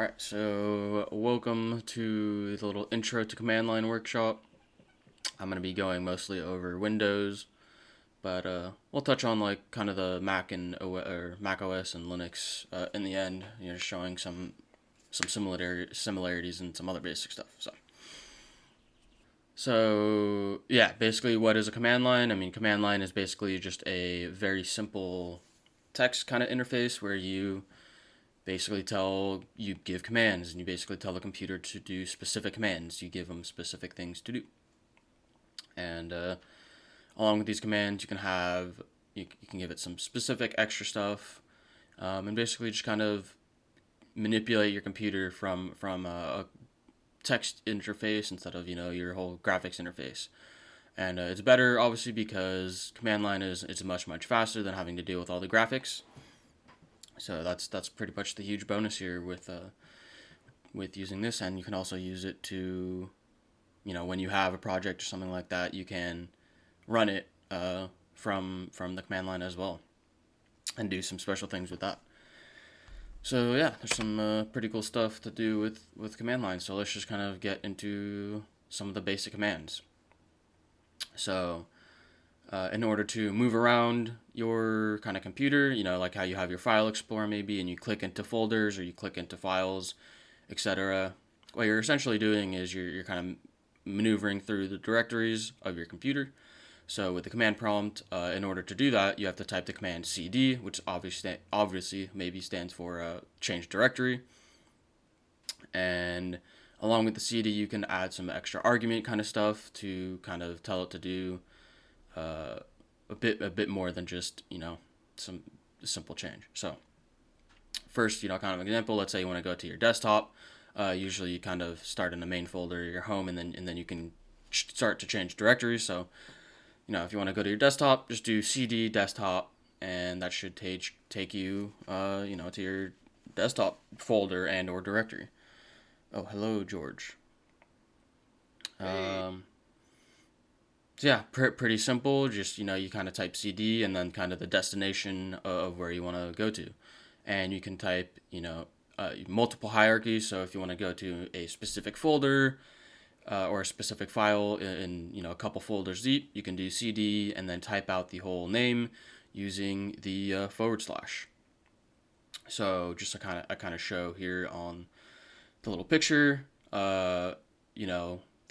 Alright, so welcome to the little intro to command line workshop. I'm going to be going mostly over Windows, but we'll touch on like kind of the Mac and Mac OS and Linux in the end, just showing some similarities and some other basic stuff. So yeah, basically what is a command line? I mean, command line is basically just a very simple text kind of interface where you give commands, and you basically tell the computer to do specific commands. You give them specific things to do, and along with these commands, you can give it some specific extra stuff, and basically just kind of manipulate your computer from a text interface instead of your whole graphics interface. And it's better obviously because command line is much faster than having to deal with all the graphics. So that's pretty much the huge bonus here with using this. And you can also use it to, when you have a project or something like that, you can run it from the command line as well, and do some special things with that. So yeah, there's some pretty cool stuff to do with command line. So let's just kind of get into some of the basic commands. So in order to move around your kind of computer, like how you have your file explorer maybe, and you click into folders or you click into files, etc. What you're essentially doing is you're kind of maneuvering through the directories of your computer. So with the command prompt, in order to do that, you have to type the command cd, which obviously maybe stands for change directory. And along with the cd, you can add some extra argument kind of stuff to kind of tell it to do a bit more than just some simple change. So first, kind of an example. Let's say you want to go to your desktop. Usually you kind of start in the main folder, your home, and then you can start to change directories. So if you want to go to your desktop, just do cd desktop, and that should take you to your desktop folder and or directory. Oh, hello, George. Hey. So yeah, pretty simple. Just you kind of type cd and then kind of the destination of where you want to go to, and you can type multiple hierarchies. So if you want to go to a specific folder or a specific file in a couple folders deep, you can do cd and then type out the whole name using the /. So just to kind of show here on the little picture,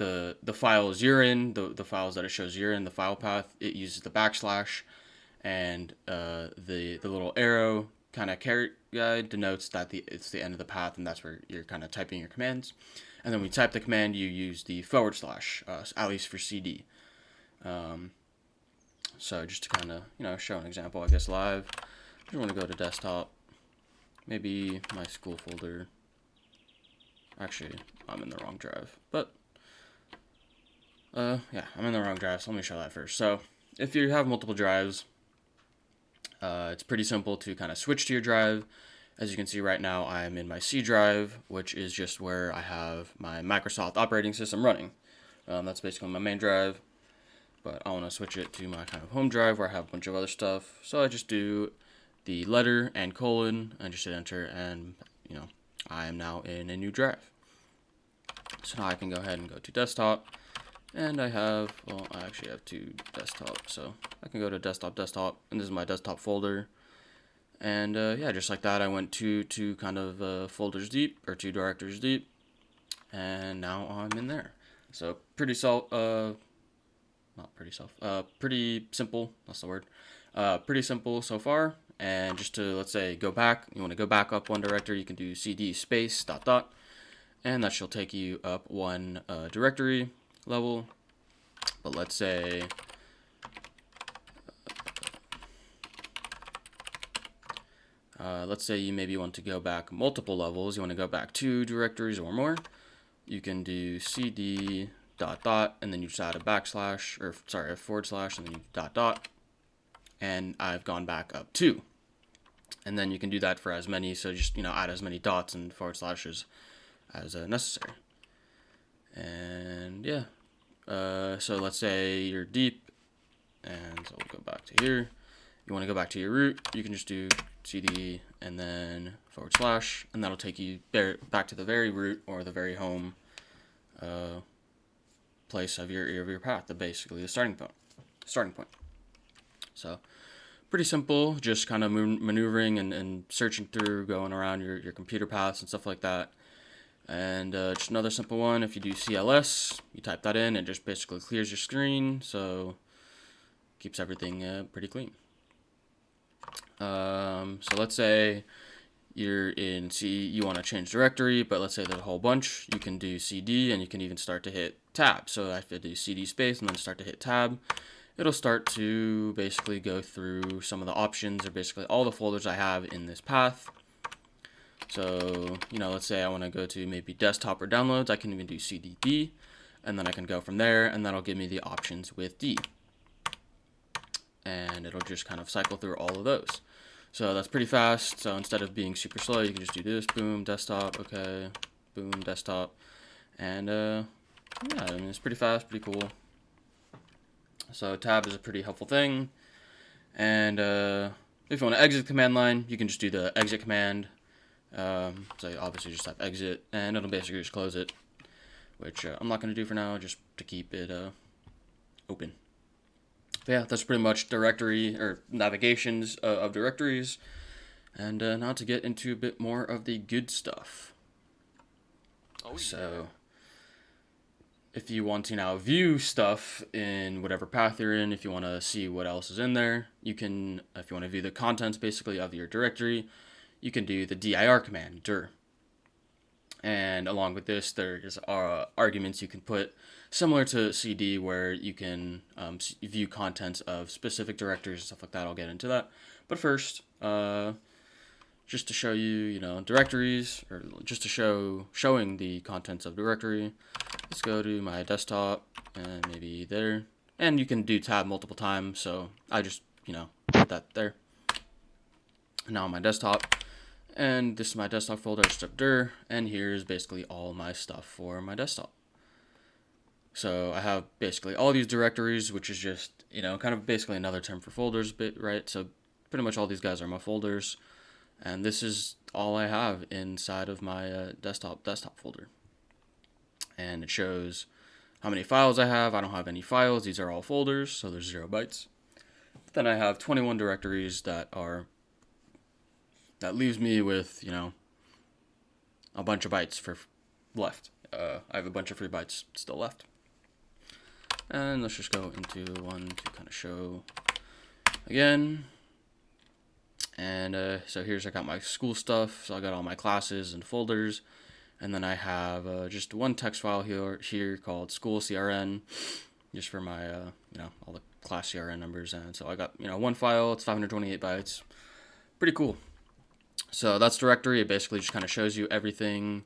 the files you're in, the files that it shows you're in, the file path, it uses the /, and the little arrow kind of caret guide denotes that it's the end of the path, and that's where you're kind of typing your commands. And then when you type the command, you use the /, at least for cd. So just to kind of show an example, I guess live, I want to go to desktop, maybe my school folder. Actually, I'm in the wrong drive, but yeah, I'm in the wrong drive, so let me show that first. So if you have multiple drives, it's pretty simple to kind of switch to your drive. As you can see right now, I'm in my C drive, which is just where I have my Microsoft operating system running. That's basically my main drive, but I want to switch it to my kind of home drive where I have a bunch of other stuff. So I just do the letter and colon, and just hit enter, and I am now in a new drive. So now I can go ahead and go to desktop, and I actually have two desktops, so I can go to desktop, and this is my desktop folder. And yeah, just like that, I went two kind of folders deep, or two directories deep, and now I'm in there. So pretty simple, that's the word. Pretty simple so far. And just to, let's say, go back, you want to go back up one directory, you can do cd space ... and that should take you up one directory level. But let's say you maybe want to go back multiple levels, you want to go back 2 directories or more, you can do cd ... and then you just add a /, or sorry, a /, and then you ... and I've gone back up 2. And then you can do that for as many, so just add as many dots and // as necessary. And yeah, so let's say you're deep, and so we'll go back to here. You want to go back to your root, you can just do cd and then /, and that'll take you back to the very root or the very home place of your path, basically the starting point. So pretty simple, just kind of maneuvering and searching through, going around your computer paths and stuff like that. And just another simple one, if you do CLS, you type that in, it just basically clears your screen, so keeps everything pretty clean. So let's say you're in C, you want to change directory, but let's say there's a whole bunch, you can do CD, and you can even start to hit tab. So I have to do CD space and then start to hit tab. It'll start to basically go through some of the options, or basically all the folders I have in this path. So, you know, let's say I want to go to maybe desktop or downloads, I can even do CDD, and then I can go from there, and that'll give me the options with D. And it'll just kind of cycle through all of those. So that's pretty fast. So instead of being super slow, you can just do this, boom, desktop, okay, boom, desktop. And yeah, I mean, it's pretty fast, pretty cool. So tab is a pretty helpful thing. And if you want to exit the command line, you can just do the exit command. So you obviously just type exit, and it'll basically just close it, which I'm not going to do for now, just to keep it open. But yeah, that's pretty much directory or navigations of directories. And now to get into a bit more of the good stuff. Oh, so if you want to now view stuff in whatever path you're in, if you want to see what else is in there, you can, if you want to view the contents basically of your directory, you can do the dir command, dir. And along with this, there's arguments you can put similar to CD, where you can view contents of specific directories and stuff like that. I'll get into that. But first, just to show you, you know, directories, or just to showing the contents of directory, let's go to my desktop and maybe there. And you can do tab multiple times, so I just, you know, put that there. Now on my desktop, and this is my desktop folder, I just type dir, and here's basically all my stuff for my desktop. So I have basically all these directories, which is just, you know, kind of basically another term for folders, right? So pretty much all these guys are my folders, and this is all I have inside of my desktop folder. And it shows how many files I have. I don't have any files. These are all folders, so there's 0 bytes. But then I have 21 directories that leaves me with, you know, a bunch of bytes left. I have a bunch of free bytes still left. And let's just go into one to kind of show again. And so here's, I got my school stuff. So I got all my classes and folders. And then I have just one text file here called school CRN, just for my, you know, all the class CRN numbers. And so I got, you know, one file, it's 528 bytes. Pretty cool. So that's directory. It basically just kind of shows you everything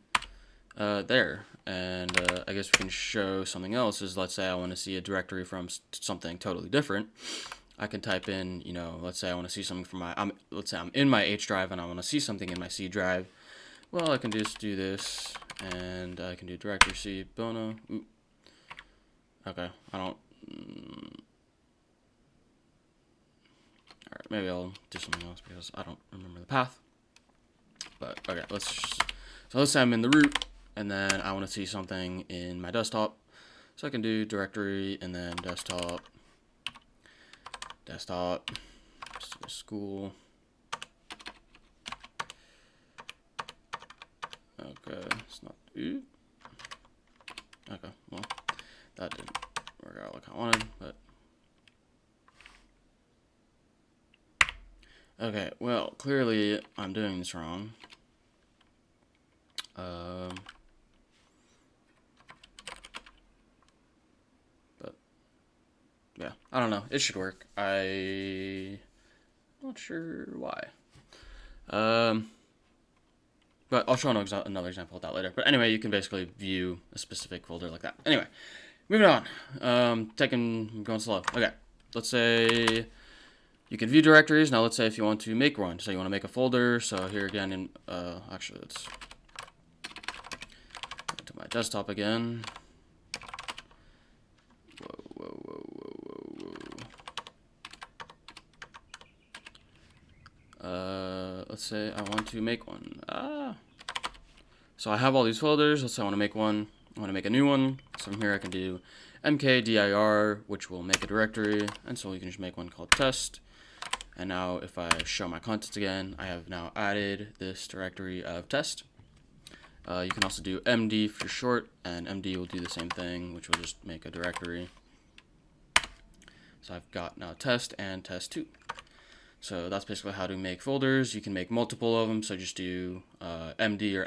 there. And I guess we can show something else. Is, let's say I want to see a directory from something totally different. I can type in, you know, let's say I want to see something from let's say I'm in my H drive and I want to see something in my C drive. Well, I can just do this, and I can do directory C bono. Ooh. Okay, I don't. Alright, maybe I'll do something else because I don't remember the path. But okay, so let's say I'm in the root, and then I want to see something in my desktop. So I can do directory and then desktop, school. Okay, it's not. Ooh. Okay, well, that didn't work out like I wanted, but. Okay, well, clearly I'm doing this wrong. But yeah, I don't know. It should work. I'm not sure why. But I'll show another example of that later. But anyway, you can basically view a specific folder like that. Anyway, moving on. I'm going slow. Okay, let's say you can view directories. Now let's say if you want to make one. So you want to make a folder. So here again, actually let's go to my desktop again. Let's let's say I want to make one. So I have all these folders. Let's say I want to make one. I want to make a new one. So from here I can do mkdir, which will make a directory. And so you can just make one called test. And now if I show my contents again, I have now added this directory of test. You can also do MD for short, and MD will do the same thing, which will just make a directory. So I've got now test and test2. So that's basically how to make folders. You can make multiple of them, so just do MD or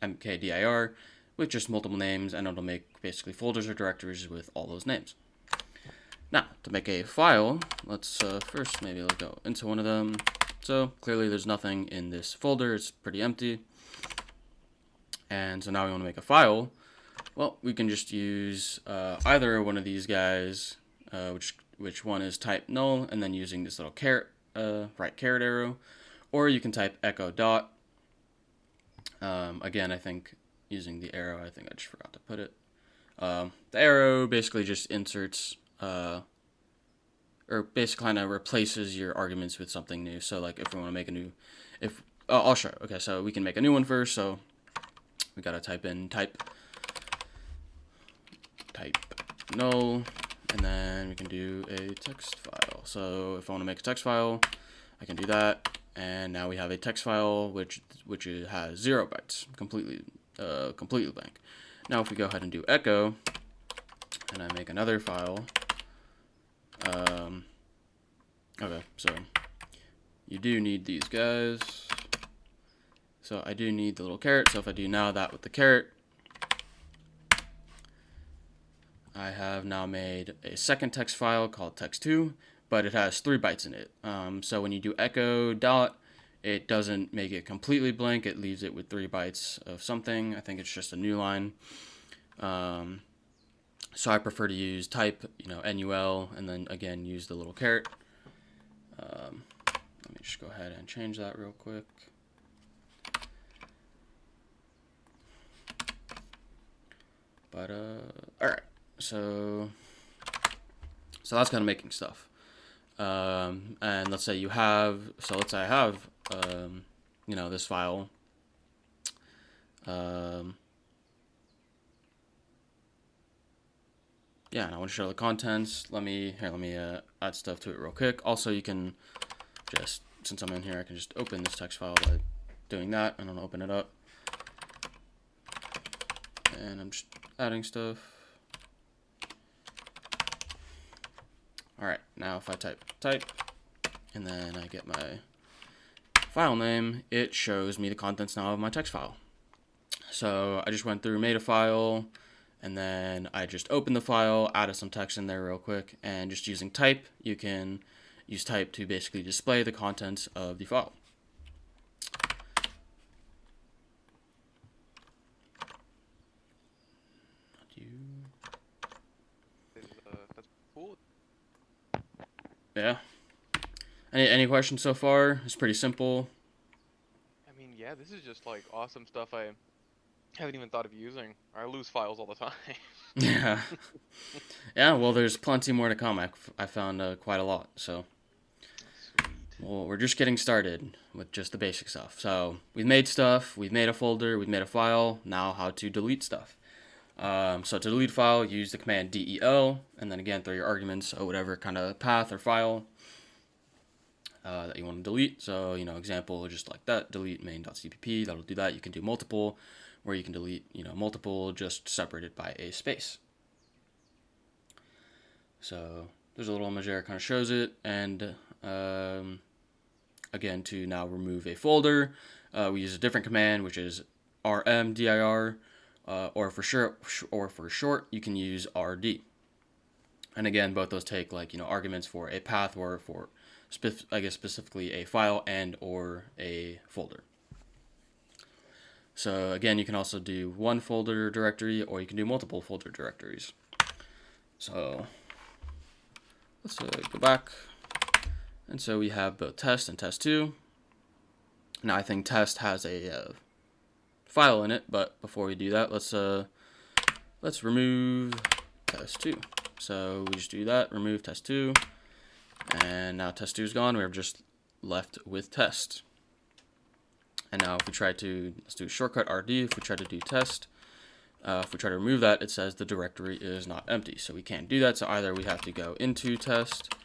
mkdir with just multiple names, and it'll make basically folders or directories with all those names. Now, to make a file, let's first maybe let's go into one of them. So clearly there's nothing in this folder, it's pretty empty. And so now we want to make a file. Well, we can just use either one of these guys, which one is type null, and then using this little caret, right caret arrow, or you can type echo dot. Again, I think using the arrow, I think I just forgot to put it. The arrow basically just inserts, or basically kind of replaces your arguments with something new. So like if we want to make a new, I'll show. Okay, so we can make a new one first. So we gotta type in type null, and then we can do a text file. So if I want to make a text file, I can do that, and now we have a text file which has 0 bytes, completely blank. Now if we go ahead and do echo, and I make another file, okay, so you do need these guys. So I do need the little caret. So if I do now that with the caret, I have now made a second text file called text2, but it has 3 bytes in it. So when you do echo dot, it doesn't make it completely blank. It leaves it with 3 bytes of something. I think it's just a new line. So I prefer to use type, NUL, and then again use the little caret. Let me just go ahead and change that real quick. But all right, so that's kind of making stuff. And let's say you have, so let's say I have, this file. Yeah, and I want to show the contents. Let me add stuff to it real quick. Also, you can just, since I'm in here, I can just open this text file by doing that, and I'll open it up. And I'm just adding stuff. Alright, now if I type, and then I get my file name, it shows me the contents now of my text file. So I just went through, made a file, and then I just opened the file, added some text in there real quick, and just using type, you can use type to basically display the contents of the file. That's cool. Yeah. Any questions so far? It's pretty simple. I mean, yeah, this is just like awesome stuff I haven't even thought of using. I lose files all the time. Yeah. Yeah, well, there's plenty more to come. I found quite a lot, so. Sweet. Well, we're just getting started with just the basic stuff. So we've made stuff, we've made a folder, we've made a file. Now how to delete stuff. So to delete file, use the command del, and then again throw your arguments, so whatever kind of path or file that you want to delete. So, example, just like that, delete main.cpp, that'll do that. You can do multiple, where you can delete, multiple just separated by a space. So there's a little image there, kind of shows it, and again, to now remove a folder, we use a different command, which is rmdir, or for short, you can use rd. And again, both those take arguments for a path or for specifically a file and or a folder. So again, you can also do one folder directory, or you can do multiple folder directories. So let's go back. And so we have both test and test2. Now I think test has a file in it, but before we do that, let's remove test2. So we just do that, remove test2, and now test2 is gone. We have just left with test. And now if we try to, let's do shortcut RD, if we try to do test, if we try to remove that, it says the directory is not empty. So we can't do that. So either we have to go into test.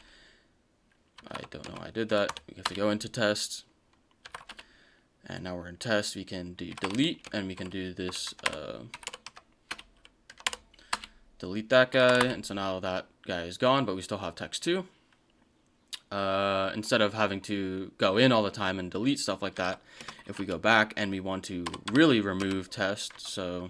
I don't know why I did that. We have to go into test. And now we're in test. We can do delete, and we can do this, delete that guy. And so now that guy is gone, but we still have text 2. Instead of having to go in all the time and delete stuff like that, if we go back and we want to really remove test, so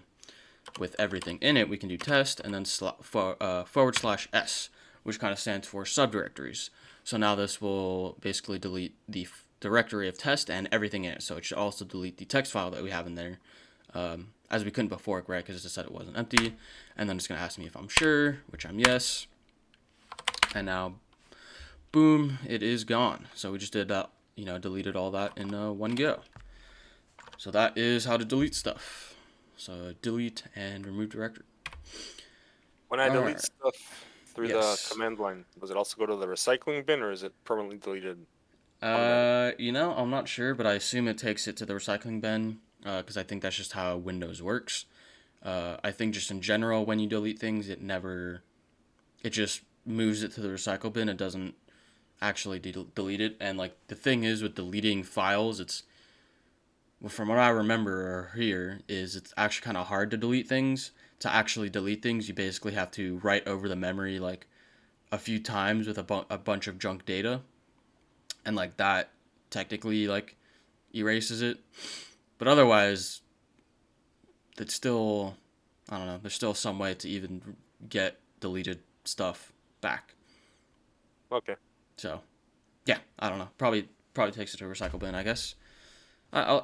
with everything in it, we can do test and then /s, which kind of stands for subdirectories. So now this will basically delete the directory of test and everything in it. So it should also delete the text file that we have in there, as we couldn't before, right? Because it said it wasn't empty. And then it's going to ask me if I'm sure, which I'm yes. And now, boom, it is gone. So we just did that, deleted all that in one go. So that is how to delete stuff. So delete and remove directory. When I delete stuff through the command line, does it also go to the recycling bin, or is it permanently deleted? I'm not sure, but I assume it takes it to the recycling bin, because I think that's just how Windows works. I think just in general, when you delete things, it just moves it to the recycle bin. It doesn't actually delete it. And like the thing is with deleting files, from what I remember here, is it's actually kind of hard to delete things. To actually delete things, you basically have to write over the memory like a few times with a bunch of junk data, and like that technically like erases it. But otherwise, it's still, I don't know, there's still some way to even get deleted stuff back. Okay. So, yeah, I don't know. Probably takes it to a recycle bin, I guess.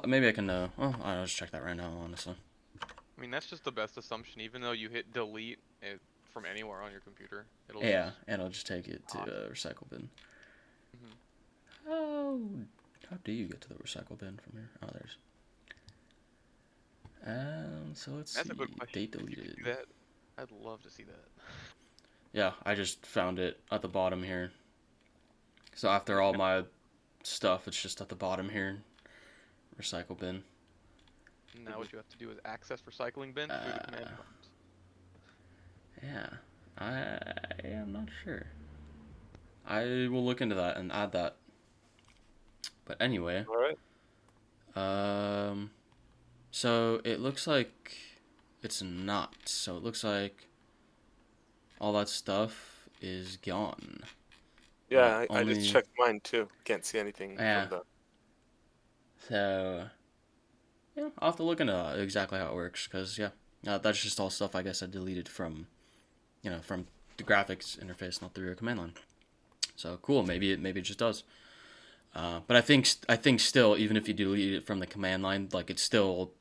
Maybe I can, I'll just check that right now, honestly. I mean, that's just the best assumption. Even though you hit delete it from anywhere on your computer, and it'll just take it to a recycle bin. Mm-hmm. How do you get to the recycle bin from here? Oh, there's. So let's see. That's a good question. Date deleted. That, I'd love to see that. Yeah, I just found it at the bottom here. So after all my stuff, it's just at the bottom here. Recycle bin. Now what you have to do is access recycling bin through the command prompt. Yeah, I am not sure. I will look into that and add that. But anyway. All right. So it looks like it's not. So it looks like all that stuff is gone. Yeah, I just checked mine too. Can't see anything from the... So, yeah, I'll have to look into exactly how it works, because, that's just all stuff I guess I deleted from, from the graphics interface, not through your command line. So, cool, maybe it just does. But I think still, even if you delete it from the command line, like, it's still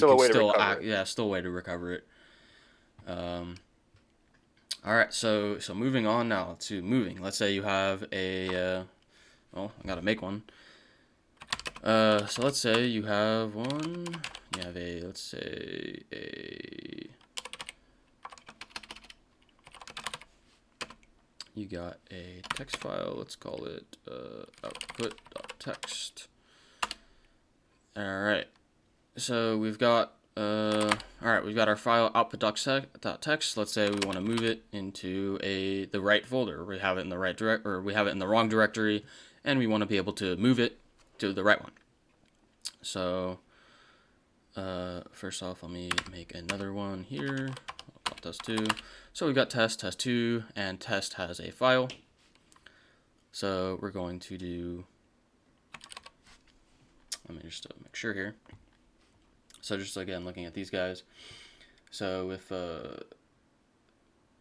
a way to recover it. Yeah, still a way to recover it. Alright, so moving on now to moving. Let's say you have I gotta make one. So let's say you have one, let's say you got a text file, let's call it output.text. Alright, so we've got our file output.text. Let's say we want to move it into the right folder. We have it in the right we have it in the wrong directory, and we want to be able to move it to the right one. So first off, let me make another one here. I'll call it test2. So we've got test2, and test has a file. So we're going to do, let me just make sure here. So just again, looking at these guys. So with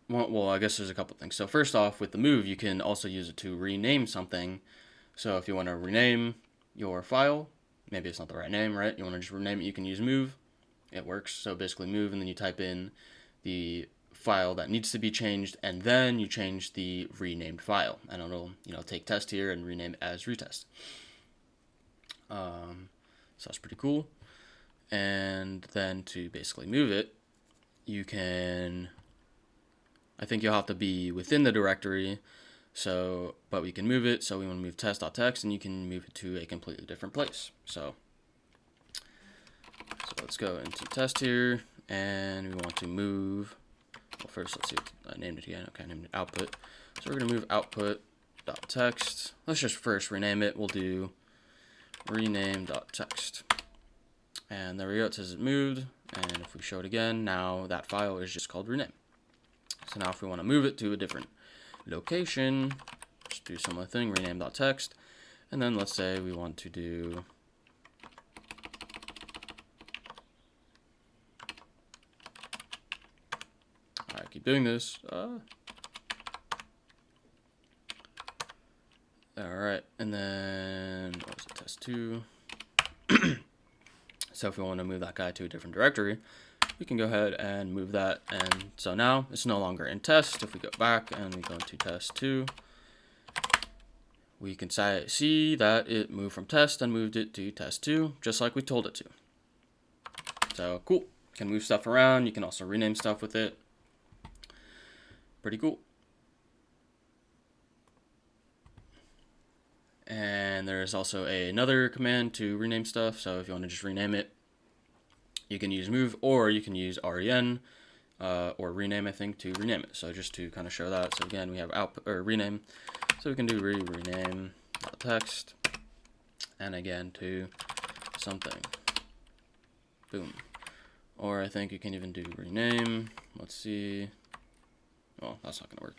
well, I guess there's a couple things. So first off, with the move, you can also use it to rename something. So if you want to rename your file, maybe it's not the right name, right? You want to just rename it, you can use move. It works. So basically move, and then you type in the file that needs to be changed, and then you change the renamed file, and it'll take test here and rename it as retest. So that's pretty cool. And then to basically move it, you can, I think you'll have to be within the directory. So, but we can move it. So we want to move test.txt, and you can move it to a completely different place. So let's go into test here, and we want to move. Well, first let's see what I named it again. Okay, I named it output. So we're gonna move output.text. Let's just first rename it. We'll do rename.text. And there we go, it says it moved. And if we show it again, now that file is just called rename. So now if we want to move it to a different location, just do similar thing, rename.text. And then let's say we want to do I keep doing this. Alright, and then what was it, test 2. So if we want to move that guy to a different directory, we can go ahead and move that. And so now it's no longer in test. If we go back and we go into test 2, we can see that it moved from test and moved it to test 2, just like we told it to. So cool. You can move stuff around. You can also rename stuff with it. Pretty cool. And there's also another command to rename stuff. So if you want to just rename it, you can use move, or you can use ren or rename, I think, to rename it. So just to kind of show that. So again, we have output or rename. So we can do rename text, and again to something. Boom. Or I think you can even do rename. Let's see. Well, that's not gonna work.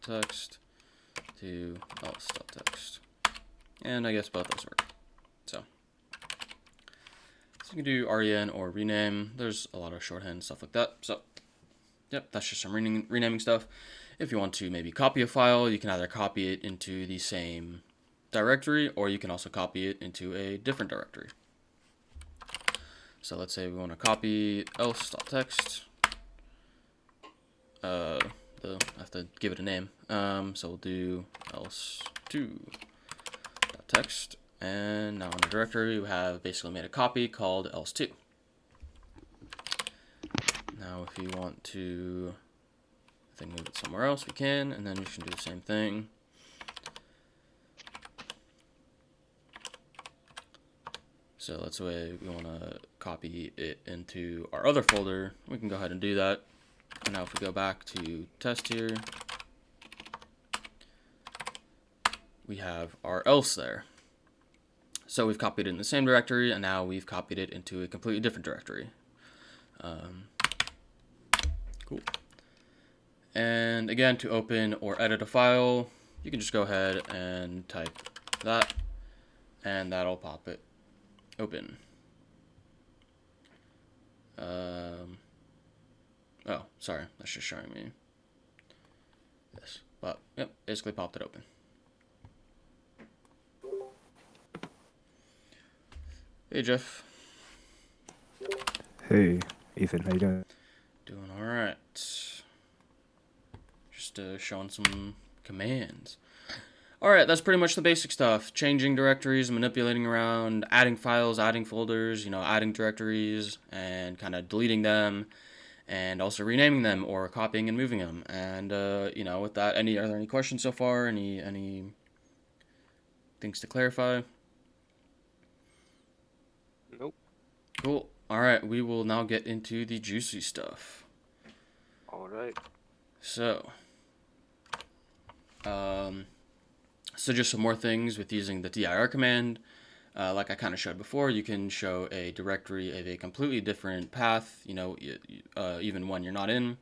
Text to else.text, and I guess both those work. So you can do ren or rename. There's a lot of shorthand stuff like that. So yep, that's just some renaming stuff. If you want to maybe copy a file, you can either copy it into the same directory, or you can also copy it into a different directory. So let's say we want to copy else.text. I have to give it a name. So we'll do else2.text, and now in the directory we have basically made a copy called else2. Now if you want to, I think, move it somewhere else, we can, and then you can do the same thing. So let's say we want to copy it into our other folder. We can go ahead and do that. And now if we go back to test here, we have our else there. So we've copied it in the same directory, and now we've copied it into a completely different directory. Cool. And again, to open or edit a file, you can just go ahead and type that, and that'll pop it open. Oh, sorry, that's just showing me this. But, yep, basically popped it open. Hey, Jeff. Hey, Ethan, how you doing? Doing alright. Just showing some commands. Alright, that's pretty much the basic stuff. Changing directories, manipulating around, adding files, adding folders, adding directories, and kind of deleting them. And also renaming them or copying and moving them. And with that, are there any questions so far? Any things to clarify? Nope. Cool. All right, we will now get into the juicy stuff. All right. So just some more things with using the dir command. Like I kind of showed before, you can show a directory of a completely different path, even one you're not in.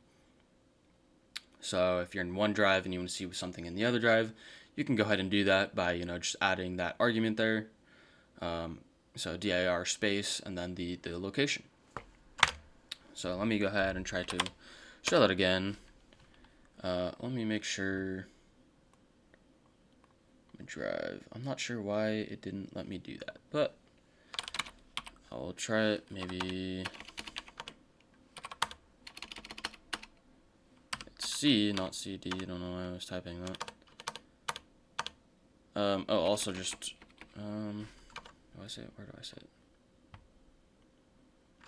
So if you're in one drive and you want to see something in the other drive, you can go ahead and do that by, just adding that argument there. So dir space and then the location. So let me go ahead and try to show that again. Let me make sure. Drive. I'm not sure why it didn't let me do that, but I'll try it. Maybe it's C, not CD. I don't know why I was typing that. Also just do I say it? Where do I say it?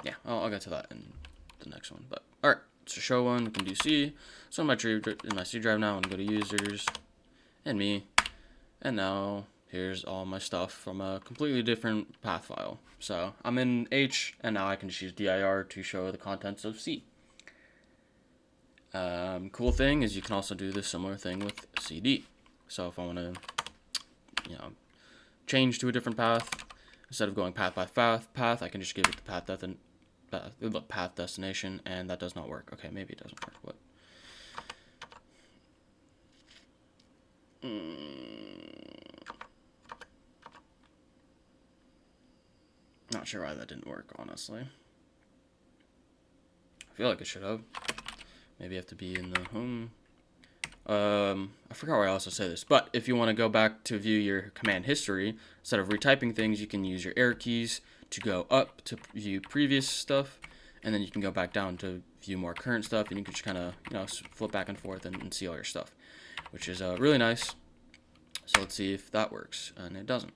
Yeah, I'll get to that in the next one. But all right, to show one, we can do C. So in my C drive now, I'm going to go to users and me. And now here's all my stuff from a completely different path file. So I'm in H, and now I can just use dir to show the contents of C. Cool thing is you can also do this similar thing with CD. So if I want to, change to a different path, instead of going path by path, I can just give it the path destination, and that does not work. Okay, maybe it doesn't work. What? Not sure why that didn't work, honestly. I feel like it should have. Maybe I have to be in the home. I forgot where I also say this, but if you want to go back to view your command history, instead of retyping things, you can use your arrow keys to go up to view previous stuff, and then you can go back down to view more current stuff, and you can just kind of, flip back and forth and see all your stuff, which is really nice. So let's see if that works, and it doesn't.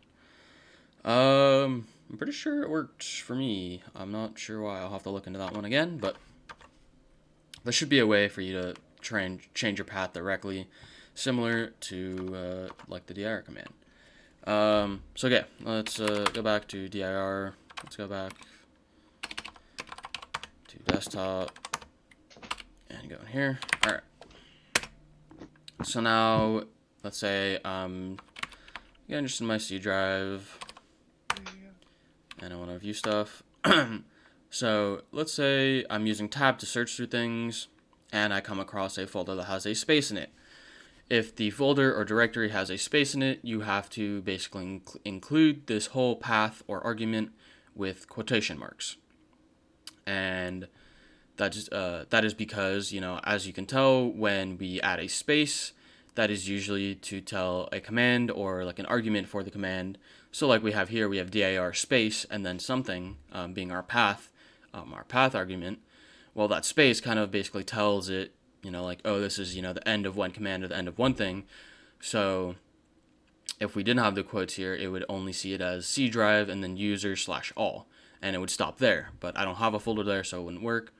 I'm pretty sure it worked for me. I'm not sure why. I'll have to look into that one again, but there should be a way for you to try and change your path directly, similar to like the dir command. So okay, let's go back to dir. Let's go back to desktop and go in here. All right. So now let's say I'm again just in my C drive, and I want to view stuff. So let's say I'm using tab to search through things, and I come across a folder that has a space in it. If the folder or directory has a space in it, you have to basically include this whole path or argument with quotation marks. And that is because, as you can tell, when we add a space, that is usually to tell a command or like an argument for the command. So like we have here, we have dir space and then something being our path argument. Well, that space kind of basically tells it, like, oh, this is, the end of one command or the end of one thing. So if we didn't have the quotes here, it would only see it as C drive and then user/all, and it would stop there. But I don't have a folder there, so it wouldn't work.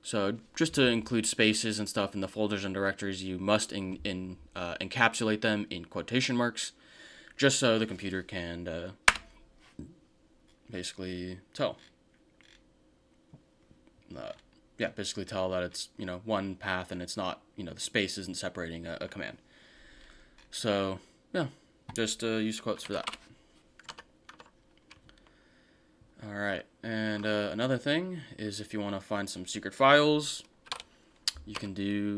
So just to include spaces and stuff in the folders and directories, you must encapsulate them in quotation marks, just so the computer can basically tell. Basically tell that it's, one path and it's not, the space isn't separating a command. So, yeah, just use quotes for that. Alright, and another thing is if you want to find some secret files, you can do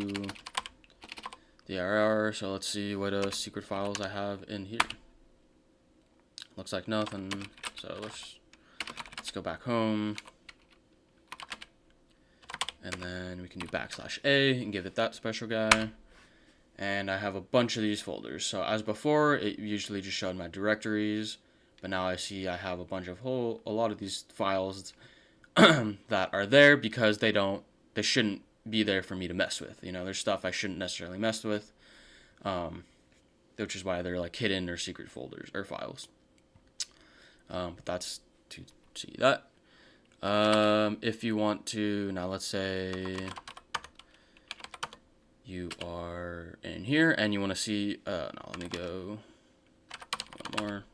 dir. So let's see what secret files I have in here. Looks like nothing, so let's go back home. And then we can do \A and give it that special guy. And I have a bunch of these folders. So as before, it usually just showed my directories, but now I see I have a lot of these files that are there because they shouldn't be there for me to mess with. There's stuff I shouldn't necessarily mess with, which is why they're like hidden or secret folders or files. But that's to see that. If you want to, now let's say you are in here and you want to see, now let me go one more.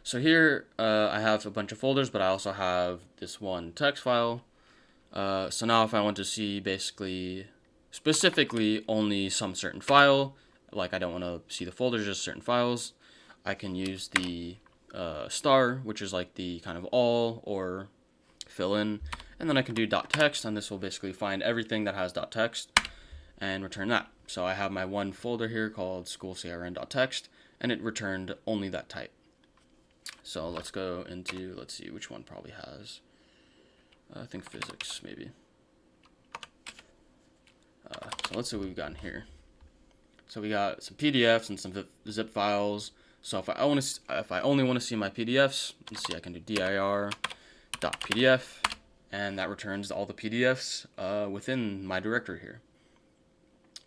So here, I have a bunch of folders, but I also have this one text file. So now if I want to see basically, specifically only some certain file, like I don't want to see the folders, just certain files, I can use the star, which is like the kind of all or fill in, and then I can do .text, and this will basically find everything that has .text and return that. So I have my one folder here called schoolcrn.text, and it returned only that type. So let's go into, let's see which one probably has, I think physics maybe. So let's see what we've got in here. So we got some PDFs and some zip files. So if I only want to see my PDFs, let's see, I can do dir.pdf, and that returns all the PDFs within my directory here.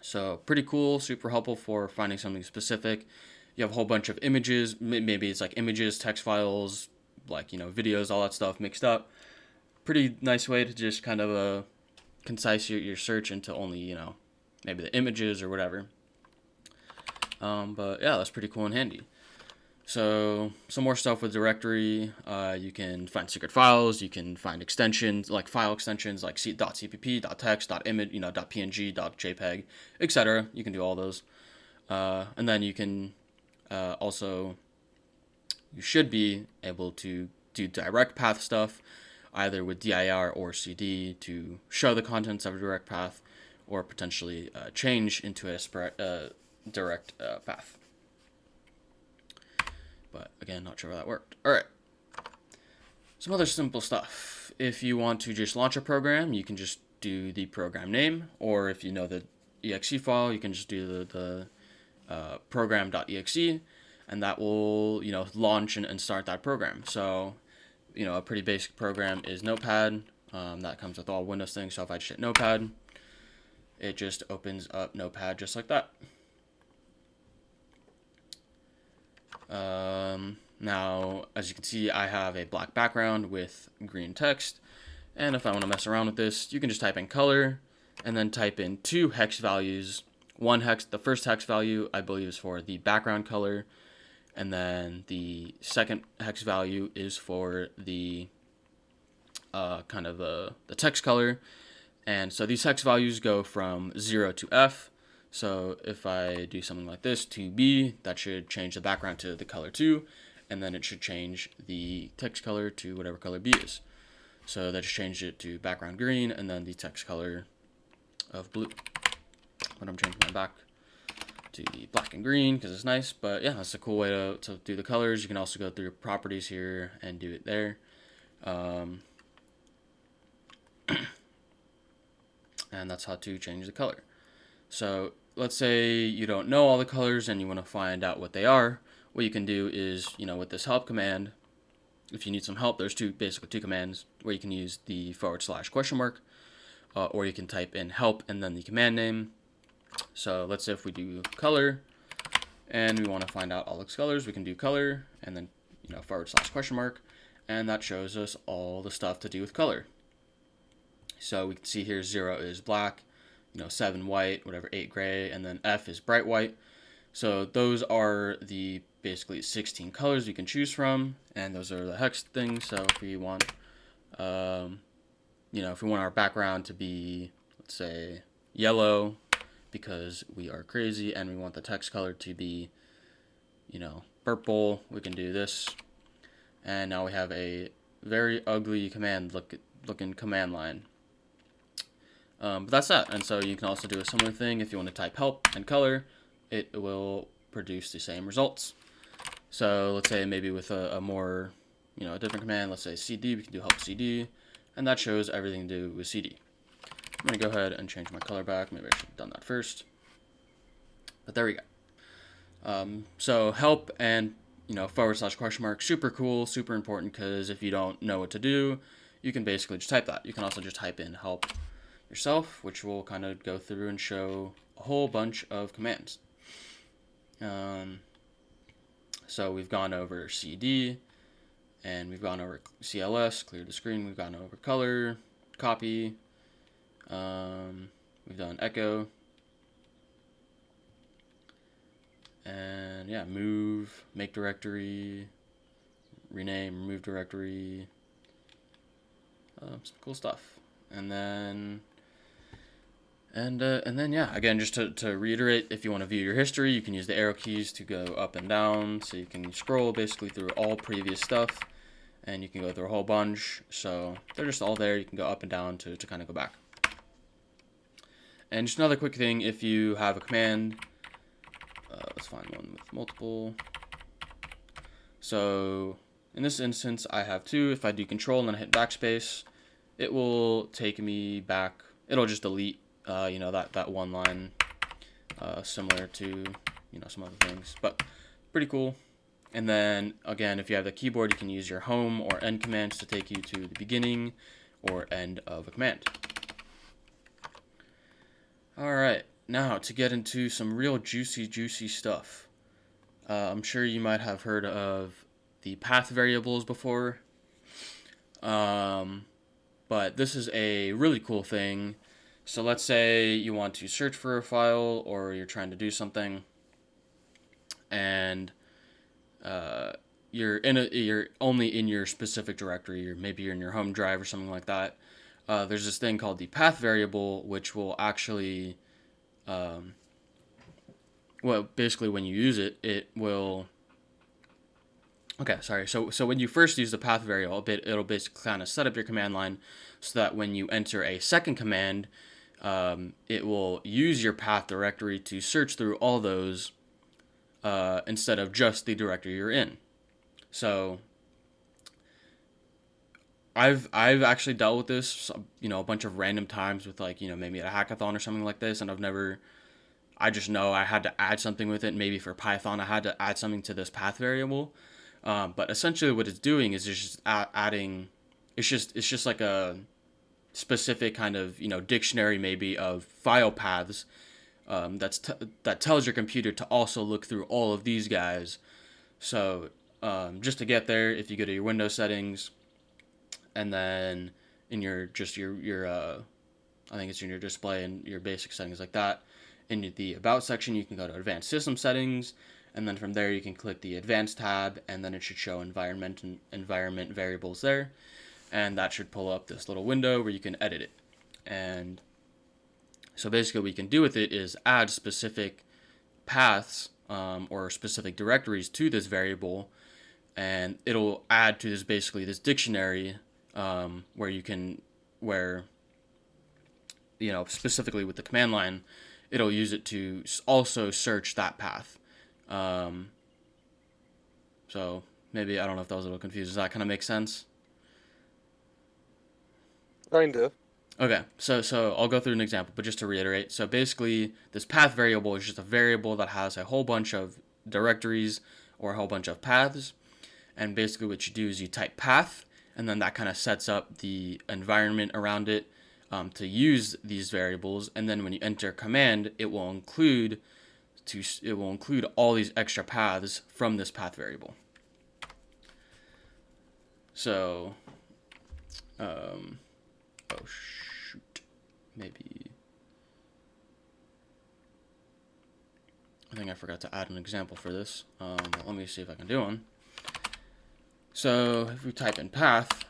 So pretty cool, super helpful for finding something specific. You have a whole bunch of images, maybe it's like images, text files, like, videos, all that stuff mixed up. Pretty nice way to just kind of, concise your search into only, maybe the images or whatever. But yeah, that's pretty cool and handy. So some more stuff with directory. You can find secret files. You can find extensions, like file extensions, like .cpp, .text, .image, .png, .jpeg, etc. You can do all those. And then you can also, you should be able to do direct path stuff, either with dir or cd to show the contents of a direct path, or potentially change into a direct path. But again, not sure how that worked. All right. Some other simple stuff. If you want to just launch a program, you can just do the program name, or if you know the exe file, you can just do the program.exe, and that will, launch and start that program. So, a pretty basic program is Notepad. That comes with all Windows things. So if I just hit Notepad, it just opens up Notepad just like that. Now, as you can see, I have a black background with green text, and if I want to mess around with this, you can just type in color, and then type in 2 hex values. The first hex value, I believe, is for the background color, and then the second hex value is for the the text color. And so these hex values go from 0 to F. So if I do something like this, 2B, that should change the background to the color 2, and then it should change the text color to whatever color B is. So that just changed it to background green, and then the text color of blue. But I'm changing my back to the black and green because it's nice. But yeah, that's a cool way to do the colors. You can also go through properties here and do it there. And that's how to change the color. So let's say you don't know all the colors and you want to find out what they are. What you can do is, with this help command, if you need some help, there's basically two commands where you can use the /? Or you can type in help and then the command name. So let's say if we do color and we want to find out all its colors, we can do color and then, /? And that shows us all the stuff to do with color. So we can see here 0 is black, 7 white, 8 gray, and then F is bright white. So those are the basically 16 colors you can choose from, and those are the hex things. So if we want, if we want our background to be, let's say, yellow, because we are crazy, and we want the text color to be, purple, we can do this. And now we have a very ugly looking command line. But that's that. And so you can also do a similar thing. If you want to type help and color, it will produce the same results. So let's say maybe with a more, a different command, let's say cd, we can do help cd, and that shows everything to do with cd. I'm going to go ahead and change my color back. Maybe I should have done that first. But there we go. So help and, /? Super cool, super important, because if you don't know what to do, you can basically just type that. You can also just type in help yourself, which will kind of go through and show a whole bunch of commands. So we've gone over CD, and we've gone over CLS, clear the screen. We've gone over color, copy. We've done echo, and yeah, move, make directory, rename, remove directory. Some cool stuff. And then yeah, again, just to reiterate, if you want to view your history, you can use the arrow keys to go up and down, so you can scroll basically through all previous stuff, and you can go through a whole bunch. So they're just all there. You can go up and down to kind of go back. And just another quick thing, if you have a command, let's find one with multiple. So in this instance, I have 2. If I do control and then hit backspace, it will take me back. It'll just delete that one line, similar to some other things, but pretty cool. And then again, if you have the keyboard, you can use your home or end commands to take you to the beginning or end of a command. All right, now to get into some real juicy stuff. I'm sure you might have heard of the path variables before, but this is a really cool thing. So let's say you want to search for a file or you're trying to do something, and you're only in your specific directory, or maybe you're in your home drive or something like that. There's this thing called the path variable, which will actually, well, basically when you use it, it will. Okay, sorry. So when you first use the path variable, it'll basically kind of set up your command line so that when you enter a second command, it will use your path directory to search through all those instead of just the directory you're in. So I've actually dealt with this, a bunch of random times with like, maybe at a hackathon or something like this, and I just know I had to add something with it. Maybe for Python, I had to add something to this path variable. But essentially, what it's doing is it's just adding. It's just like a specific kind of dictionary maybe of file paths that tells your computer to also look through all of these guys. So just to get there, if you go to your Windows settings, and then in your I think it's in your display and your basic settings like that, in the About section, you can go to Advanced System Settings, and then from there you can click the Advanced tab, and then it should show environment variables there, and that should pull up this little window where you can edit it. And so basically what we can do with it is add specific paths or specific directories to this variable, and it'll add to this dictionary where specifically with the command line, it'll use it to also search that path. So maybe, I don't know if that was a little confused. Does that kind of make sense? Kind of. Okay, so I'll go through an example, but just to reiterate, so basically this path variable is just a variable that has a whole bunch of directories or a whole bunch of paths, and basically what you do is you type path, and then that kind of sets up the environment around it to use these variables, and then when you enter a command, it will include all these extra paths from this path variable. So, oh shoot, maybe I think I forgot to add an example for this. Let me see if I can do one. So if we type in path,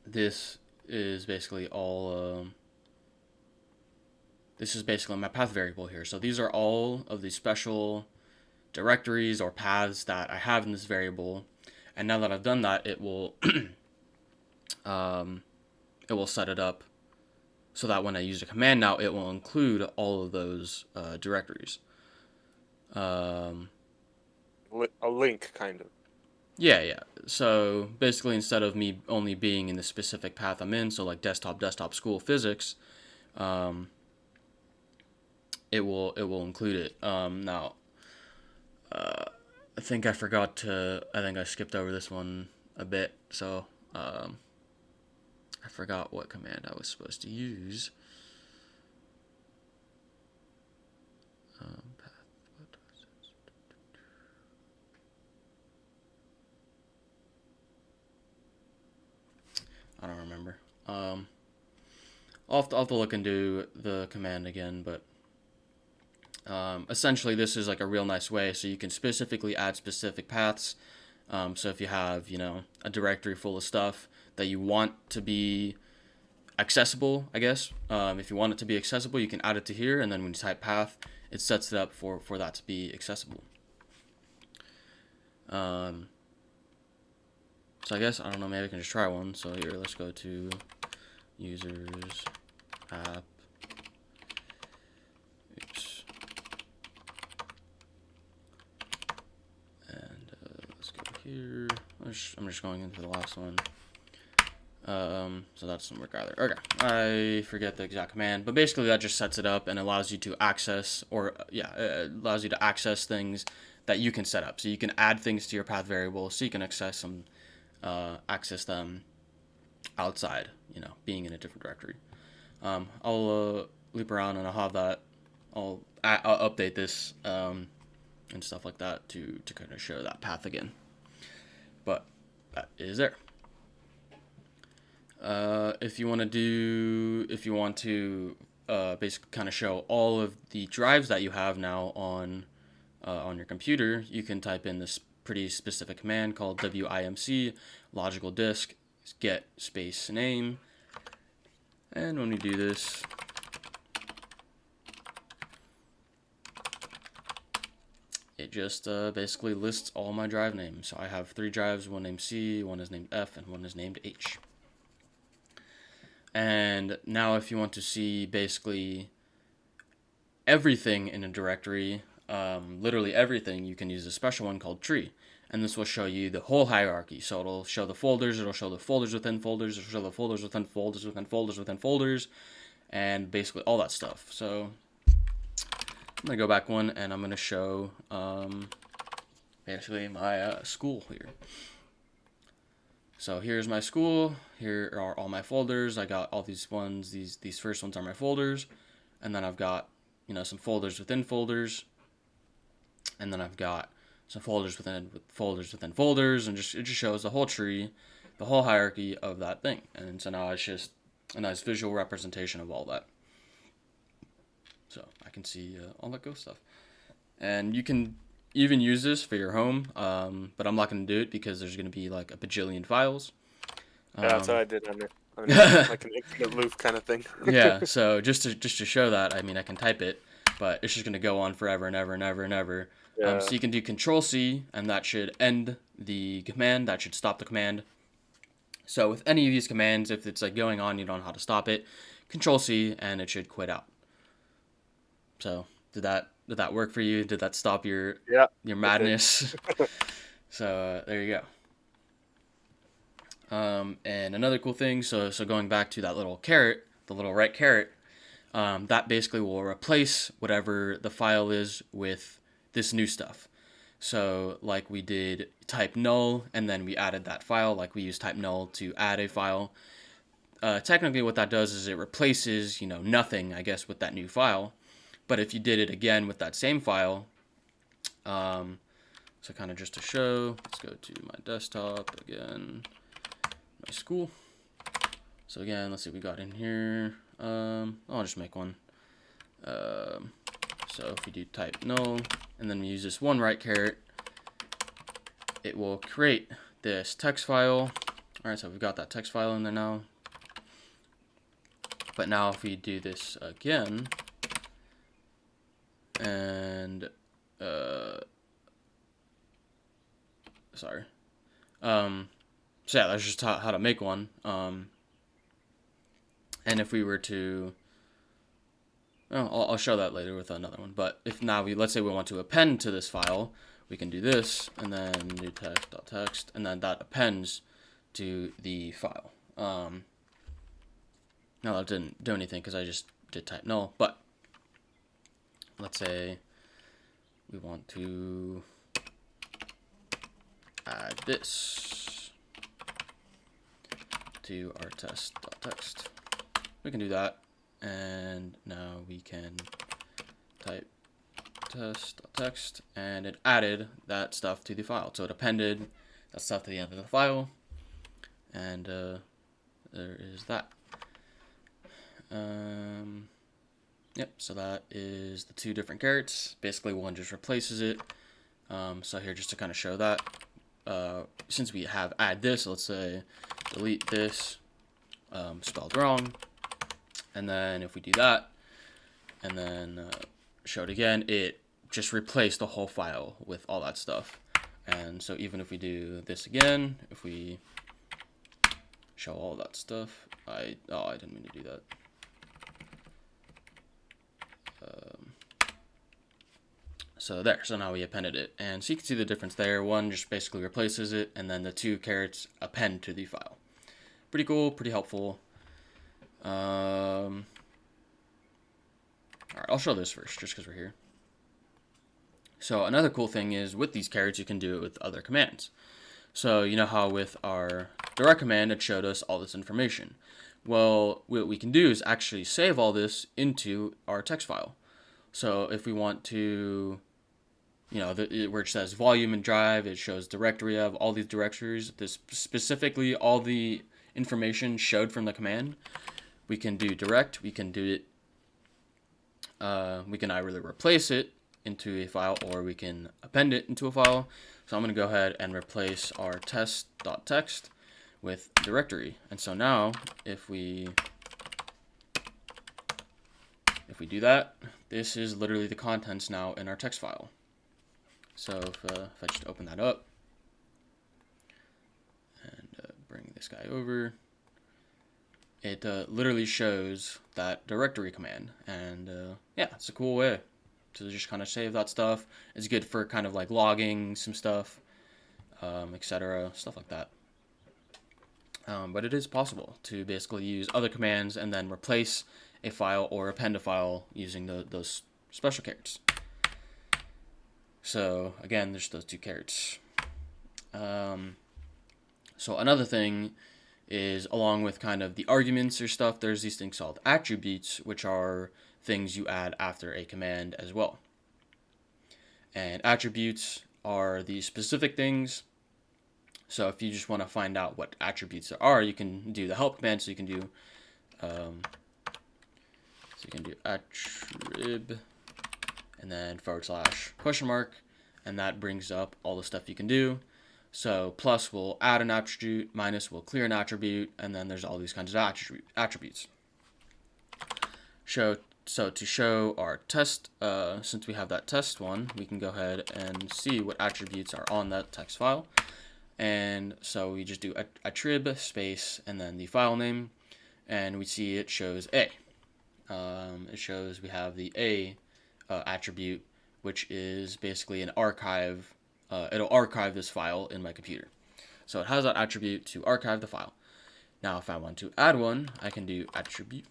this is basically all. This is basically my path variable here. So these are all of the special directories or paths that I have in this variable. And now that I've done that, it will set it up so that when I use a command now, it will include all of those directories. A link, kind of. Yeah. So basically, instead of me only being in the specific path I'm in, so like desktop, school, physics, it will include it. Now, I think I skipped over this one a bit, so I forgot what command I was supposed to use. I don't remember. I'll have to look into the command again, but essentially this is like a real nice way so you can specifically add specific paths. So if you have, a directory full of stuff that you want to be accessible, I guess, if you want it to be accessible, you can add it to here, and then when you type path, it sets it up for that to be accessible. So I guess, I don't know, maybe I can just try one. So here, let's go to users, app, oops, and let's go here. I'm just going into the last one. So that doesn't work either. Okay, I forget the exact command, but basically that just sets it up and allows you to access, it allows you to access things that you can set up. So you can add things to your path variable, so you can access them outside, being in a different directory. I'll loop around and I'll have that. I'll update this and stuff like that to kind of show that path again. But that is there. If you want to basically kind of show all of the drives that you have now on your computer, you can type in this pretty specific command called WIMC logical disk get space name, and when we do this, it just basically lists all my drive names. So I have 3 drives, one named C, one is named F, and one is named H. And now if you want to see basically everything in a directory, literally everything, you can use a special one called tree. And this will show you the whole hierarchy. So it'll show the folders, it'll show the folders within folders, it'll show the folders within folders within folders within folders, and basically all that stuff. So I'm going to go back one, and I'm going to show basically my school here. So here's my school. Here are all my folders. I got all these ones. These first ones are my folders, and then I've got some folders within folders, and then I've got some folders within folders, and it just shows the whole tree, the whole hierarchy of that thing. And so now it's just a nice visual representation of all that. So I can see all that Go stuff, and you can even use this for your home, but I'm not going to do it because there's going to be like a bajillion files. Yeah, that's what I did under like an infinite loop kind of thing. Yeah, so just to show that, I mean, I can type it, but it's just going to go on forever and ever and ever and ever. Yeah. So you can do Control-C, and that should end the command. That should stop the command. So with any of these commands, if it's like going on, you don't know how to stop it, Control-C, and it should quit out. So did that work for you? Did that stop your madness? So there you go. And another cool thing, so going back to that little caret, the little right caret, that basically will replace whatever the file is with this new stuff. So like we did type null, and then we added that file, like we used type null to add a file. Technically what that does is it replaces, nothing, I guess, with that new file. But if you did it again with that same file, so kind of just to show, let's go to my desktop again, my school. So again, let's see what we got in here. I'll just make one. So if we do type null, and then we use this one right caret, it will create this text file. All right, so we've got that text file in there now. But now if we do this again, and sorry, so yeah, that's just how to make one. And if we were to, I'll show that later with another one. But if now let's say we want to append to this file, we can do this, and then do text.text, and then that appends to the file. Now that didn't do anything because I just did type null, but let's say we want to add this to our test.text. We can do that, and now we can type test.text, and it added that stuff to the file. So it appended that stuff to the end of the file, and there is that. Yep, so that is the 2 different carets. Basically one just replaces it. So here, just to kind of show that, since we have add this, let's say delete this, spelled wrong, and then if we do that, and then show it again, it just replaced the whole file with all that stuff. And so even if we do this again, if we show all that stuff, I didn't mean to do that. So there, so now we appended it, and so you can see the difference there. One just basically replaces it, and then the 2 carets append to the file. Pretty cool, pretty helpful. Alright, I'll show this first, just because we're here. So another cool thing is with these carets, you can do it with other commands. So you know how with our direct command, it showed us all this information. Well, what we can do is actually save all this into our text file. So if we want to, where it says volume and drive, it shows directory of all these directories. This specifically all the information showed from the command, we can do direct, we can do it, we can either replace it into a file or we can append it into a file. So I'm going to go ahead and replace our test.txt with directory. And so now if we do that, this is literally the contents now in our text file. So if I just open that up and bring this guy over, it literally shows that directory command. And yeah, it's a cool way to just kind of save that stuff. It's good for kind of like logging some stuff, etc., stuff like that. But it is possible to basically use other commands and then replace a file or append a file using those special carets. So again, there's those two carets. So another thing is, along with kind of the arguments or stuff, there's these things called attributes, which are things you add after a command as well. And attributes are the specific things. So if you just want to find out what attributes there are, you can do the help command. So you can do attrib and then /, and that brings up all the stuff you can do. So plus will add an attribute, minus will clear an attribute, and then there's all these kinds of attributes. So to show our test, since we have that test one, we can go ahead and see what attributes are on that text file. And so we just do attrib space and then the file name, and we see it shows A. It shows we have the A attribute, which is basically an archive. It'll archive this file in my computer. So it has that attribute to archive the file. Now if I want to add one, I can do attribute,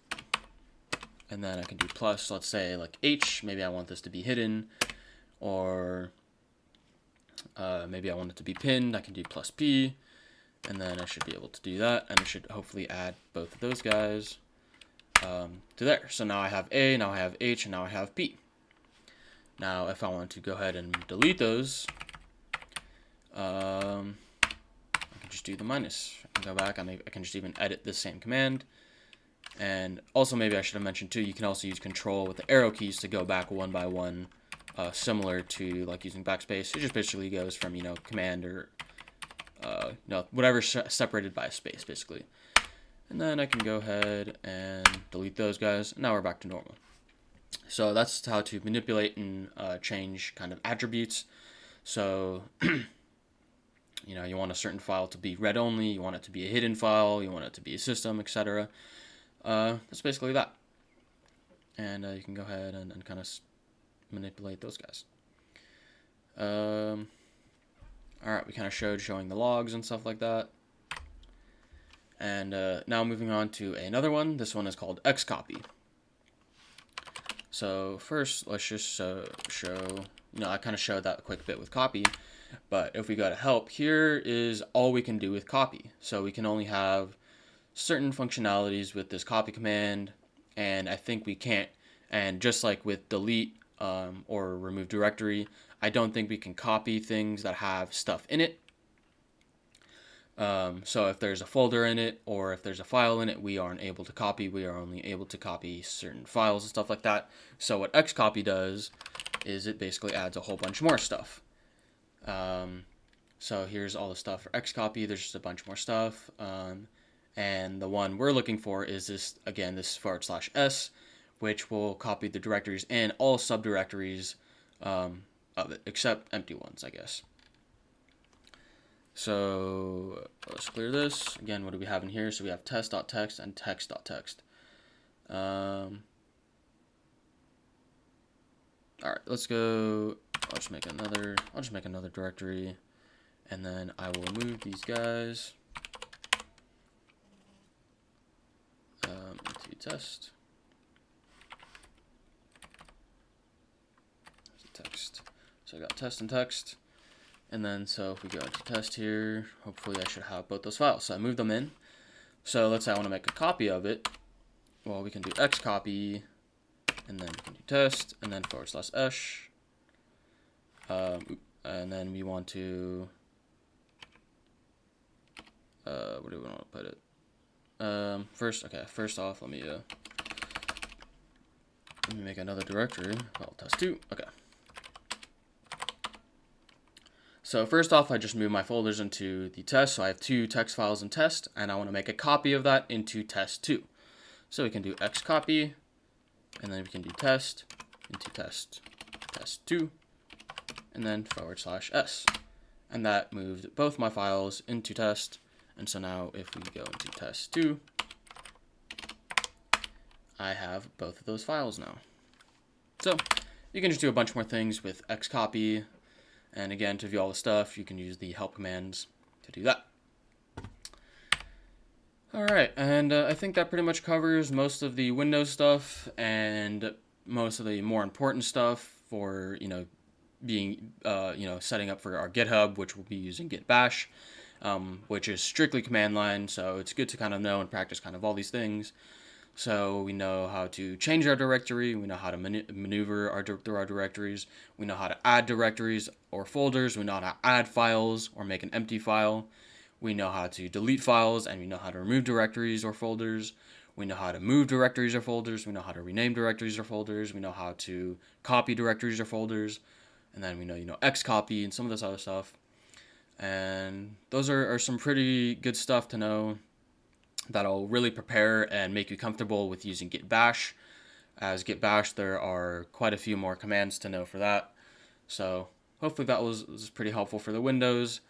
and then I can do plus, let's say like H, maybe I want this to be hidden, or maybe I want it to be pinned, I can do plus P, and then I should be able to do that, and I should hopefully add both of those guys to there. So now I have A, now I have H, and now I have P. Now if I want to go ahead and delete those, I can just do the minus. I can go back, I can just even edit this same command. And also maybe I should have mentioned too, you can also use control with the arrow keys to go back one by one, similar to like using backspace. It just basically goes from, command or whatever separated by a space basically. And then I can go ahead and delete those guys. Now we're back to normal. So that's how to manipulate and change kind of attributes. So you want a certain file to be read only, you want it to be a hidden file, you want it to be a system, etc. That's basically that. And you can go ahead and kind of manipulate those guys. Alright, we kind of showing the logs and stuff like that. And now moving on to another one. This one is called xcopy. So first, let's just show, I kind of showed that a quick bit with copy. But if we go to help, here is all we can do with copy. So we can only have certain functionalities with this copy command, and I think we can't, and just like with delete or remove directory, I don't think we can copy things that have stuff in it. So if there's a folder in it or if there's a file in it, we aren't able to copy. We are only able to copy certain files and stuff like that. So what xcopy does is it basically adds a whole bunch more stuff. So here's all the stuff for xcopy. There's just a bunch more stuff. And the one we're looking for is this, again, this /s, which will copy the directories and all subdirectories of it, except empty ones, I guess. So let's clear this. Again, what do we have in here? So we have test.txt and text.txt. All right, let's go. I'll just make another directory, and then I will move these guys into test. Text. So I got test and text. And then, so if we go into test here, hopefully I should have both those files. So I moved them in. So let's say I want to make a copy of it. Well, we can do xcopy, and then we can do test, and then /s. And then we want to, where do we want to put it? First off, let me make another directory called test2. Okay. So first off, I just move my folders into the test. So I have 2 text files in test, and I want to make a copy of that into test2. So we can do xcopy, and then we can do test into test2, and then /s. And that moved both my files into test. And so now if we go into test2, I have both of those files now. So you can just do a bunch more things with xcopy. And again, to view all the stuff, you can use the help commands to do that. All right, and I think that pretty much covers most of the Windows stuff and most of the more important stuff for, being, setting up for our GitHub, which we'll be using Git Bash, which is strictly command line. So it's good to kind of know and practice kind of all these things. So we know how to change our directory, we know how to maneuver through our directories, we know how to add directories or folders, we know how to add files or make an empty file, we know how to delete files, and we know how to remove directories or folders, we know how to move directories or folders, we know how to rename directories or folders, we know how to copy directories or folders, and then we know, xcopy and some of this other stuff. And those are some pretty good stuff to know that'll really prepare and make you comfortable with using Git Bash. As Git Bash, there are quite a few more commands to know for that. So hopefully that was pretty helpful for the Windows.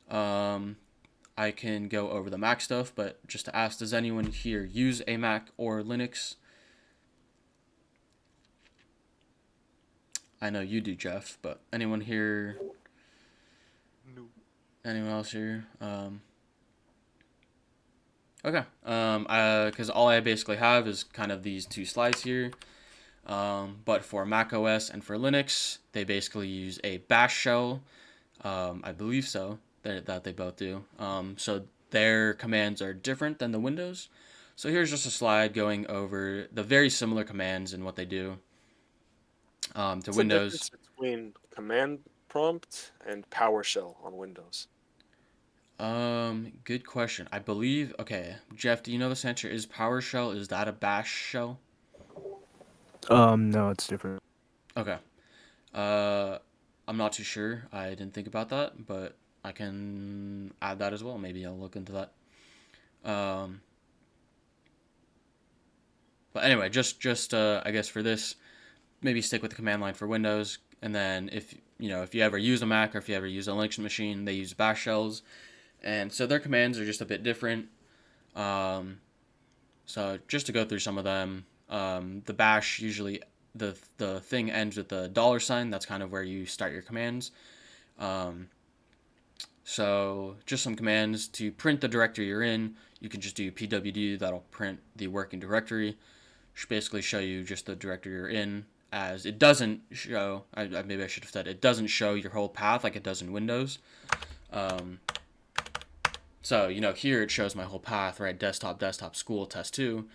I can go over the Mac stuff, but just to ask, does anyone here use a Mac or Linux? I know you do, Jeff, but anyone here? No. Anyone else here? Okay, because all I basically have is kind of these 2 slides here, but for Mac OS and for Linux, they basically use a bash shell, I believe so, that they both do, so their commands are different than the Windows. So here's just a slide going over the very similar commands and what they do to What's Windows. the difference between command prompt and PowerShell on Windows? Good question. I believe, okay, Jeff, do you know this answer? Is PowerShell, is that a bash shell? No, it's different. Okay. I'm not too sure. I didn't think about that, but I can add that as well. Maybe I'll look into that. But anyway, just I guess for this, maybe stick with the command line for Windows, and then if you ever use a Mac or if you ever use a Linux machine, they use bash shells. And so their commands are just a bit different. So just to go through some of them, the bash usually the thing ends with the $sign. That's kind of where you start your commands. So just some commands to print the directory you're in. You can just do pwd. That'll print the working directory. Should basically show you just the directory you're in. As it doesn't show, maybe I should have said it doesn't show your whole path like it does in Windows. So, here it shows my whole path, right? Desktop, school, test2.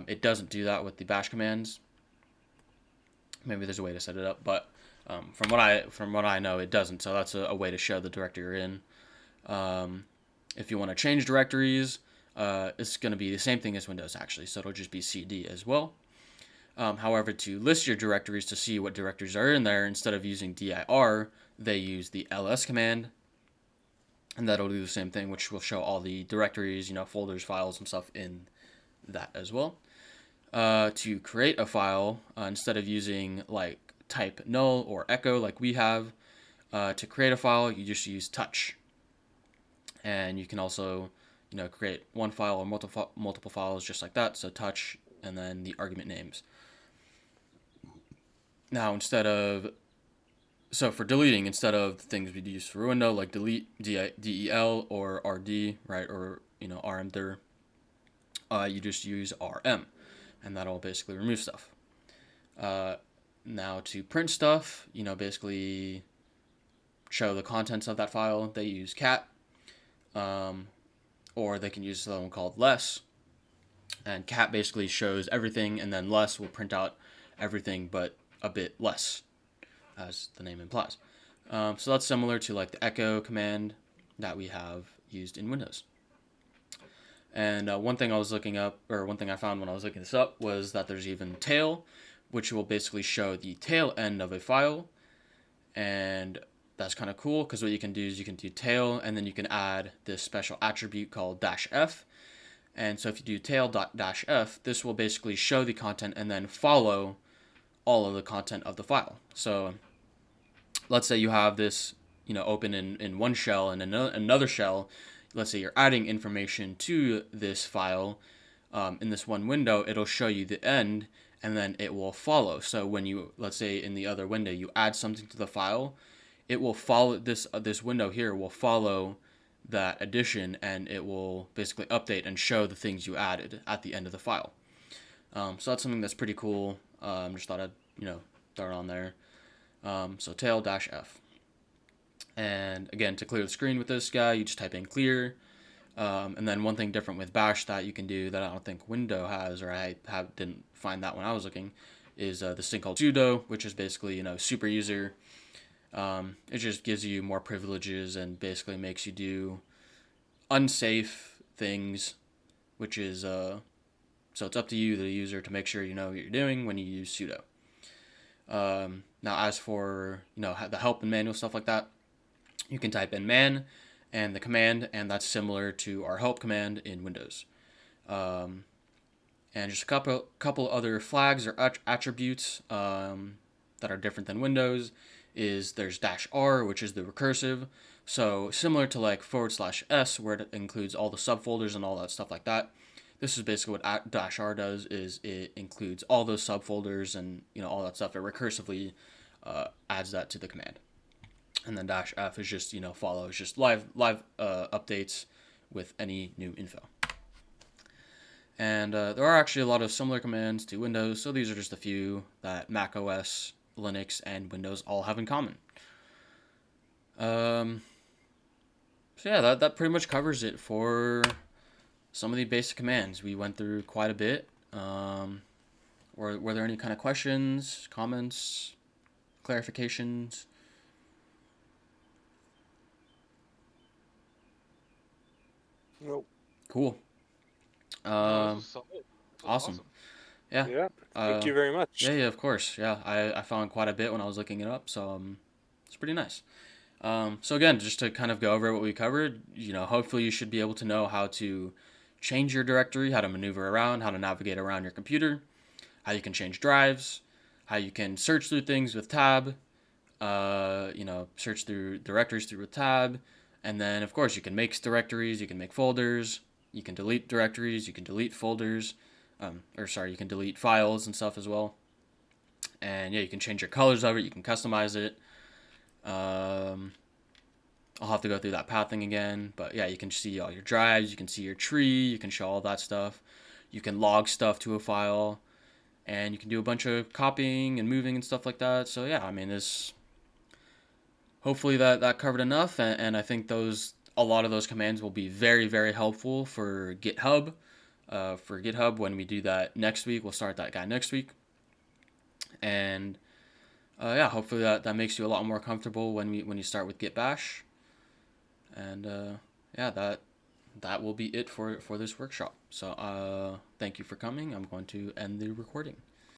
It doesn't do that with the bash commands. Maybe there's a way to set it up, but from what I know, it doesn't. So that's a way to show the directory you're in. If you want to change directories, it's going to be the same thing as Windows, actually. So it'll just be CD as well. However, to list your directories to see what directories are in there, instead of using dir, they use the ls command. And that'll do the same thing, which will show all the directories, folders, files, and stuff in that as well. To create a file, instead of using like type null or echo like we have, to create a file, you just use touch. And you can also, create one file or multiple files just like that. So touch and then the argument names. Now, so for deleting, instead of things we'd use for window like delete, del or rd, right, or rm3, you just use rm, and that'll basically remove stuff. Now to print stuff, basically show the contents of that file, they use cat, or they can use something called less, and cat basically shows everything, and then less will print out everything but a bit less, as the name implies. So that's similar to like the echo command that we have used in Windows. And one thing I was looking up, or one thing I found when I was looking this up, was that there's even tail, which will basically show the tail end of a file. And that's kind of cool because what you can do is you can do tail, and then you can add this special attribute called -f. And so if you do tail.-f, this will basically show the content and then follow all of the content of the file. So let's say you have this, open in one shell, and another shell, let's say you're adding information to this file. In this one window, it'll show you the end, and then it will follow. So when you, let's say in the other window, you add something to the file, it will follow this window here will follow that addition, and it will basically update and show the things you added at the end of the file. So that's something that's pretty cool. Just thought I'd throw it on there. So tail-f. And again, to clear the screen with this guy, you just type in clear. And then one thing different with bash that you can do that I don't think Window has, or didn't find that when I was looking, is this thing called sudo, which is basically super user. It just gives you more privileges and basically makes you do unsafe things, which is so it's up to you, the user, to make sure you know what you're doing when you use sudo. Now, as for the help and manual stuff like that, you can type in man and the command, and that's similar to our help command in Windows. And just a couple other flags or attributes that are different than Windows is there's -r, which is the recursive. So similar to like /s, where it includes all the subfolders and all that stuff like that. This is basically what -r does, is it includes all those subfolders and all that stuff. It recursively adds that to the command. And then -f is just follows just live updates with any new info. And there are actually a lot of similar commands to Windows, so these are just a few that Mac OS, Linux, and Windows all have in common. So yeah, that pretty much covers it for some of the basic commands. We went through quite a bit. Were there any kind of questions, comments, clarifications? Nope. Cool. No, this was solid. This was Awesome. Yeah. Yeah. Thank you very much. Yeah, of course. Yeah, I found quite a bit when I was looking it up, so it's pretty nice. So again, just to kind of go over what we covered, hopefully you should be able to know how to change your directory, how to maneuver around, how to navigate around your computer, how you can change drives, how you can search through things with tab, search through directories through with tab, and then of course you can make directories, you can make folders, you can delete directories, you can delete folders, you can delete files and stuff as well. And yeah, you can change your colors of it, you can customize it. I'll have to go through that pathing again, but yeah, you can see all your drives, you can see your tree, you can show all that stuff. You can log stuff to a file, and you can do a bunch of copying and moving and stuff like that. So yeah, I mean, hopefully that covered enough, and I think a lot of those commands will be very, very helpful for GitHub. When we do that next week, we'll start that guy next week. And yeah, hopefully that makes you a lot more comfortable when you start with Git Bash. And yeah, that will be it for this workshop. So thank you for coming. I'm going to end the recording.